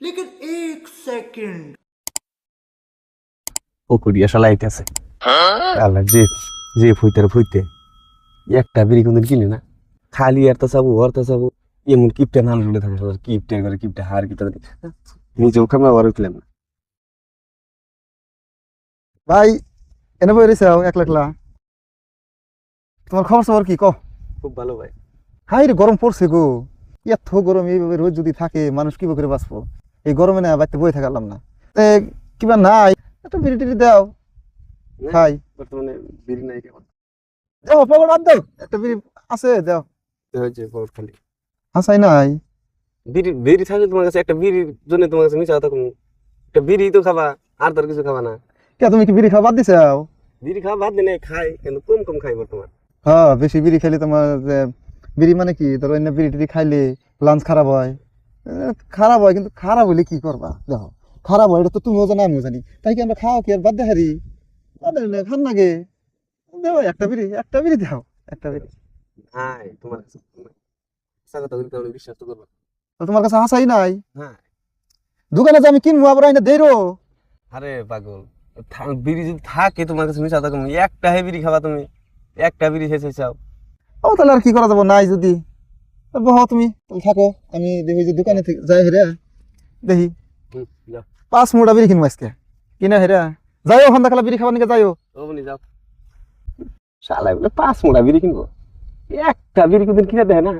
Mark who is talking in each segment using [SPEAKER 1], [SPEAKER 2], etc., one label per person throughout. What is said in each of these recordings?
[SPEAKER 1] लेकिन एक सेकंड
[SPEAKER 2] পকুড়িয়া শালাইতেছে আল্লাহ যে যে ফুইতে একটা বিড়ি কোনদিন কিনে না খালি আর তো চাবো এমন কিপটা মানুষ গুলো থাকে সবার কিপটা করে কিপটা হার কিপটা নিজেও খামা আবার উঠলাম না
[SPEAKER 3] ভাই এনে বই রয়েছে একলা একলা তোমার খবর সবর কি কও?
[SPEAKER 2] খুব ভালো ভাই
[SPEAKER 3] হাই রে গরম পড়ছে গো, এত গরম এইভাবে রোজ যদি থাকে মানুষ কিভাবে করে বাঁচবো? এই গরমে না বাড়িতে বই থাকালাম না। কিবা নাই একটা বিড়ি টিড়ি দাও খাই।
[SPEAKER 2] বর্তমানে বিড়ি নাই কেমন
[SPEAKER 3] যাও পকড় বাদ দাও, একটা বিড়ি আছে দাও।
[SPEAKER 2] হয়েছে পকেট খালি
[SPEAKER 3] হাসাই নাই
[SPEAKER 2] বিড়ি থাকলে তোমার কাছে একটা বিড়ির জন্য তোমার কাছে মিশা কথা একটা বিড়ি তো খাবা আর তার কিছু খাবা না
[SPEAKER 3] কে তুমি কি বিড়ি খাওয়া বাদ দিছাও?
[SPEAKER 2] বিড়ি খাওয়া বাদ দিনে খাই কিন্তু কম খাই বর্তমান
[SPEAKER 3] হ্যাঁ বেশি বিড়ি খাইলে তোমার বিড়ি মানে কি ধরো অন্য বিড়ি টিড়ি খাইলে লাঞ্চ খারাপ হয়। খারাপ হয় কিন্তু খারাপ হইলে কি করবা? দেখো খারাপ হয় এটা তো তুমিও জানো আমিও জানি, তাই কি আমরা খাওয়া কি আর বাদ দেখারি? বাদ দিলে খান লাগে দেও একটা বিড়ি দাও একটা বিড়ি।
[SPEAKER 2] হ্যাঁ তোমার কাছে মিশা কথা বলতে আমি বিশ্বাস তো করবো
[SPEAKER 3] তো তোমার কাছে হাসাই নাই?
[SPEAKER 2] হ্যাঁ
[SPEAKER 3] দোকানে যে আমি কিনবো আবার আইনা দেরো।
[SPEAKER 2] আরে পাগল বিড়ি যদি থাকে তোমার কাছে মিশা থাকো একটা হে বিড়ি খাবা তুমি একটা বিড়ি শেষ চাও
[SPEAKER 3] ও তাহলে আর কি করা যাবো নাই যদি বহ তুমি তাহলে থাকো, আমি দেখি যে দোকানে থেকে যাই হেরা দেখি
[SPEAKER 2] যাও
[SPEAKER 3] 5 মোটা বিড়ি কিনবো আজকে কিনা হেরা যাইও সন্ধ্যা খেলা বিড়ি খাবার নিকে যাইও।
[SPEAKER 2] ওমনি যাও শালাই বলে 5 মোটা বিড়ি কিনবো একটা বিড়ি কোনদিন কিনে দেয় না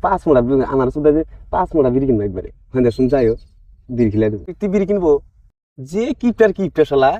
[SPEAKER 2] 5 মোটা আমার শুধু যে 5 মোটা বিড়ি কিনবো একবারে হ্যাঁ শুন যাইও বিড়ি খেলে দেবো বিড়ি কিনবো যে কিপটার শালা